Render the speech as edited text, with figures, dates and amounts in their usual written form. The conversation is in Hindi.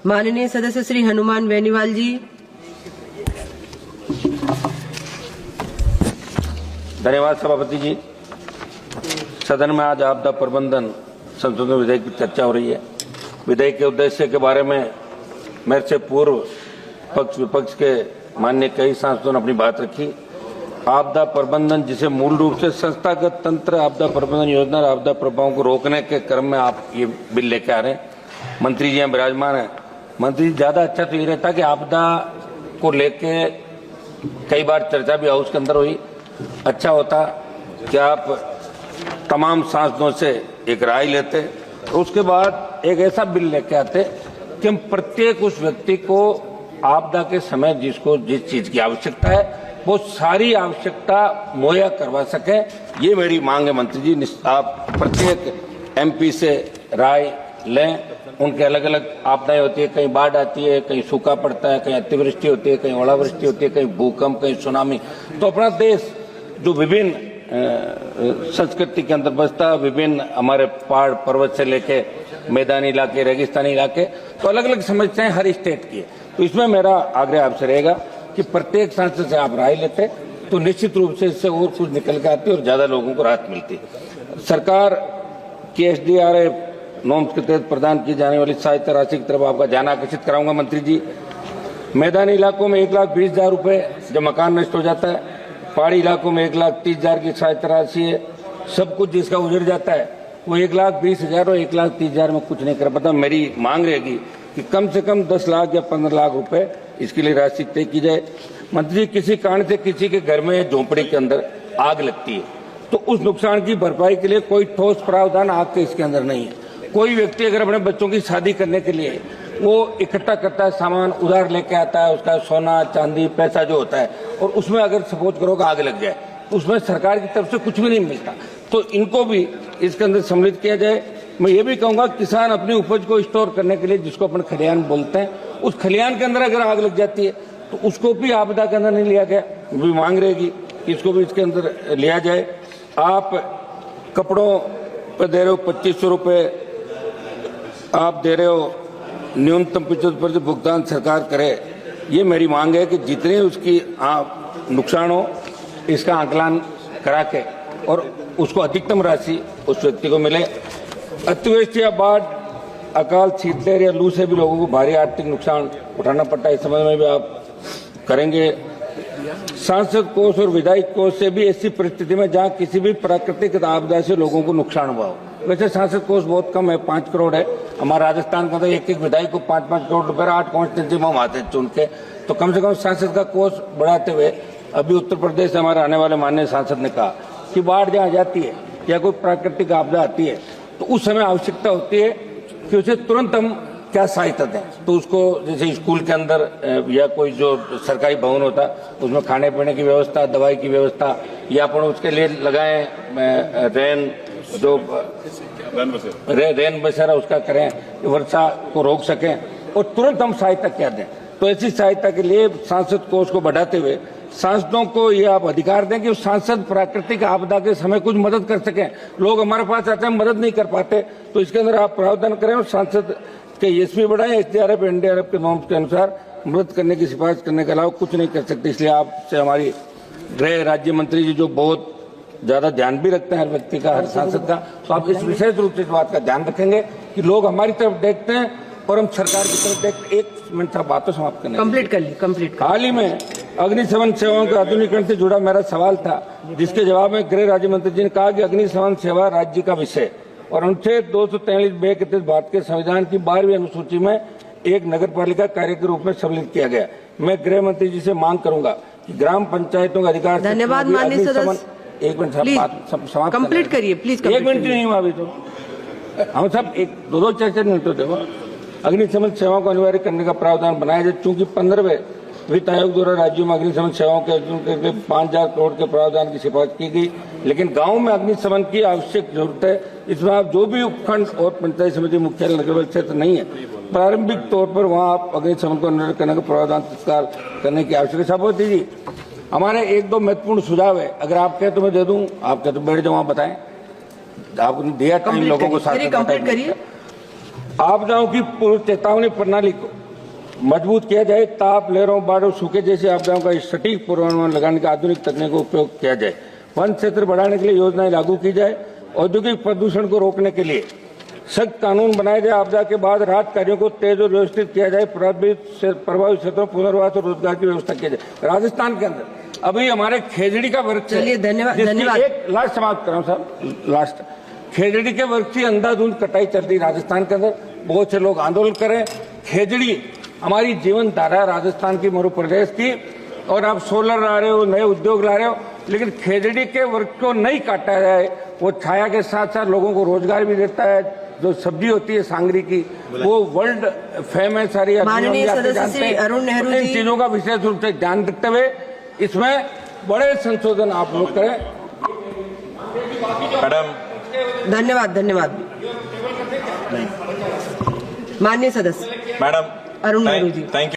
माननीय सदस्य श्री हनुमान बेनीवाल जी। धन्यवाद सभापति जी। सदन में आज आपदा प्रबंधन संशोधन विधेयक की चर्चा हो रही है। विधेयक के उद्देश्य के बारे में मेरे से पूर्व पक्ष विपक्ष के माननीय कई सांसदों ने अपनी बात रखी। आपदा प्रबंधन, जिसे मूल रूप से संस्थागत तंत्र आपदा प्रबंधन योजना और आपदा प्रभावों को रोकने के क्रम में आप ये बिल लेके आ रहे हैं। मंत्री जी यहाँ विराजमान है। मंत्री जी, ज्यादा अच्छा तो ये रहता कि आपदा को लेके कई बार चर्चा भी हाउस के अंदर हुई। अच्छा होता कि आप तमाम सांसदों से एक राय लेते और उसके बाद एक ऐसा बिल लेके आते कि हम प्रत्येक उस व्यक्ति को आपदा के समय जिसको जिस चीज की आवश्यकता है वो सारी आवश्यकता मुहैया करवा सके। ये मेरी मांग है मंत्री जी। आप प्रत्येक एमपी से राय लें। उनके अलग अलग आपदाएं होती है, कहीं बाढ़ आती है, कहीं सूखा पड़ता है, कहीं अतिवृष्टि होती है, कहीं ओलावृष्टि होती है, कहीं भूकंप, कहीं सुनामी। तो अपना देश जो विभिन्न संस्कृति के अंदर बसता है, विभिन्न हमारे पहाड़ पर्वत से लेके मैदानी इलाके, रेगिस्तानी इलाके, तो अलग अलग समस्याएं हर स्टेट की है। तो इसमें मेरा आग्रह आपसे रहेगा कि प्रत्येक सांसद से आप राय लेते तो निश्चित रूप से इससे और कुछ निकल के आती और ज्यादा लोगों को राहत मिलती। सरकार की SDRF नॉर्म्स के तहत प्रदान की जाने वाली सहायता राशि की तरफ आपका ध्यान आकर्षित कराऊंगा मंत्री जी। मैदानी इलाकों में 1,20,000 रुपए जब मकान नष्ट हो जाता है, पहाड़ी इलाकों में 1,30,000 की सहायता राशि है। सब कुछ जिसका उजड़ जाता है वो 1,20,000 और 1,30,000 में कुछ नहीं कर पाता। मेरी मांग रहेगी कि कम से कम 10 लाख या 15 लाख रुपए इसके लिए राशि तय की जाए। मंत्री जी, किसी कारण से किसी के घर में झोंपड़ी के अंदर आग लगती है तो उस नुकसान की भरपाई के लिए कोई ठोस प्रावधान आग के इसके अंदर नहीं है। कोई व्यक्ति अगर अपने बच्चों की शादी करने के लिए वो इकट्ठा करता है, सामान उधार लेके आता है, उसका सोना चांदी पैसा जो होता है, और उसमें अगर सपोज करो कि आग लग जाए तो उसमें सरकार की तरफ से कुछ भी नहीं मिलता। तो इनको भी इसके अंदर सम्मिलित किया जाए। मैं ये भी कहूंगा किसान अपनी उपज को स्टोर करने के लिए, जिसको अपन खलिहान बोलते हैं, उस खलिहान के अंदर अगर आग लग जाती है तो उसको भी आपदा के अंदर नहीं लिया गया। भी मांग रहेगी कि इसको भी इसके अंदर लिया जाए। आप कपड़ों पर दे रहे हो 2,500 रुपए, आप दे रहे हो न्यूनतम 75% भुगतान सरकार करे। ये मेरी मांग है कि जितने उसकी नुकसान हो इसका आकलन करा के और उसको अधिकतम राशि उस व्यक्ति को मिले। अतिवृष्टि या बाढ़, अकाल, शीतलहर या लू से भी लोगों को भारी आर्थिक नुकसान उठाना पड़ता है। इस समझ में भी आप करेंगे। सांसद कोष और विधायक कोष से भी ऐसी परिस्थिति में जहां किसी भी प्राकृतिक आपदा से लोगों को नुकसान हुआ हो। वैसे सांसद कोष बहुत कम है, 5 करोड़ है। हमारा राजस्थान का तो एक विधायक को 5-5 करोड़ रुपए 8 कॉन्स्टिट्यूंसी में आते हैं चुन के। तो कम से कम सांसद का कोष बढ़ाते हुए, अभी उत्तर प्रदेश से हमारे आने वाले माननीय सांसद ने कहा कि बाढ़ जहाँ जाती है या कोई प्राकृतिक आपदा आती है तो उस समय आवश्यकता होती है कि उसे तुरंत हम क्या सहायता दें। तो उसको जैसे स्कूल के अंदर या कोई जो सरकारी भवन होता है उसमें खाने पीने की व्यवस्था, दवाई की व्यवस्था, या अपन उसके लिए लगाएं रेन बसेरा उसका करें, वर्षा को रोक सकें और तुरंत हम सहायता क्या दें। तो ऐसी सहायता के लिए सांसद कोष को बढ़ाते हुए सांसदों को ये आप अधिकार दें कि सांसद प्राकृतिक आपदा के समय कुछ मदद कर सकें। लोग हमारे पास आते हैं, मदद नहीं कर पाते, तो इसके अंदर आप प्रावधान करें और सांसद के ESP बढ़ाएं। SDRF NDRF के नॉर्म्स के अनुसार मदद करने की सिफारिश करने के अलावा कुछ नहीं कर सकते। इसलिए आपसे हमारी गृह राज्य मंत्री जी जो बहुत ज्यादा ध्यान भी रखते हैं हर व्यक्ति का, हर सांसद का, तो आप इस विशेष रूप से इस बात का ध्यान रखेंगे कि लोग हमारी तरफ देखते हैं और हम सरकार की तरफ देखते। 1 मिनट साहब बातों समाप्त करने कंप्लीट कर ली, कंप्लीट। हाल ही में अग्निशमन सेवाओं के आधुनिकीकरण से जुड़ा मेरा सवाल था, जिसके जवाब में गृह राज्य मंत्री जी ने कहा कि अग्निशमन सेवा राज्य का विषय और अनुच्छेद 243 के तहत भारत के संविधान की 12वीं अनुसूची में एक नगरपालिका कार्य के रूप में सम्मिलित किया गया। मैं गृह मंत्री जी से मांग करूंगा कि ग्राम पंचायतों का अधिकार। धन्यवाद माननीय सदस्य। 1 मिनट साहब समाप्त कंप्लीट करिए प्लीज। 1 मिनट नहीं हुआ अभी तो, हम सब 2-2 चर्चा मिनट तो देखो। अग्निशमन सेवाओं को अनिवार्य करने का प्रावधान बनाया जाए। चूंकि 15वें वित्त आयोग द्वारा राज्यों में अग्निशमन सेवाओं के अर्जुन करके 5,000 करोड़ के प्रावधान की सिफारिश की गई, लेकिन गांव में अग्निशमन की आवश्यक जरूरत है। इसमें आप जो भी उपखंड और पंचायत समिति मुख्यालय नगर क्षेत्र नहीं है, प्रारंभिक तौर पर वहां आप अग्निशमन को अनिवार्य करने का प्रावधान तत्काल करने की आवश्यकता। सभापति जी, हमारे 1-2 महत्वपूर्ण सुझाव है, अगर आप कहें तो मैं दे दूं। आप कहें तो बैठ जाओ, वहां बताएं। आपने दिया टाइम लोगों को साथ में। कंप्लीट करिए। आपदाओं की पूर्व चेतावनी प्रणाली को मजबूत किया जाए। ताप, लहरों, बाढ़ और सूखे जैसी आपदाओं का सटीक पूर्वानुमान लगाने का आधुनिक तकनीक का उपयोग किया जाए। वन क्षेत्र बढ़ाने के लिए योजनाएं लागू की जाए। औद्योगिक प्रदूषण को रोकने के लिए सख्त कानून बनाए जाए। आपदा के बाद राहत कार्यों को तेज और व्यवस्थित किया जाए। प्रभावित क्षेत्रों में पुनर्वास और रोजगार की व्यवस्था की जाए। राजस्थान के अंदर अभी हमारे खेजड़ी का वृक्ष, चलिए धन्यवाद धन्यवाद। एक लास्ट समाप्त कर रहा हूं साहब, लास्ट। खेजड़ी के वृक्ष की अंधाधुंध कटाई चल रही राजस्थान के अंदर। बहुत से लोग आंदोलन करें। खेजड़ी हमारी जीवन धारा है राजस्थान की, मध्य प्रदेश की, और आप सोलर ला रहे हो, नए उद्योग ला रहे हो, लेकिन खेजड़ी के वृक्ष को नहीं काटा जाए। वो छाया के साथ साथ लोगों को रोजगार भी देता है। जो सब्जी होती है सांगरी की, वो वर्ल्ड फेमस सारी, माननीय सदस्य श्री अरुण नेहरू जी, इन चीजों का विशेष रूप से ध्यान रखते हुए इसमें बड़े संशोधन आप लोग करें। मैडम, धन्यवाद धन्यवाद। माननीय सदस्य madam, Arun Nehru ji. Thank you.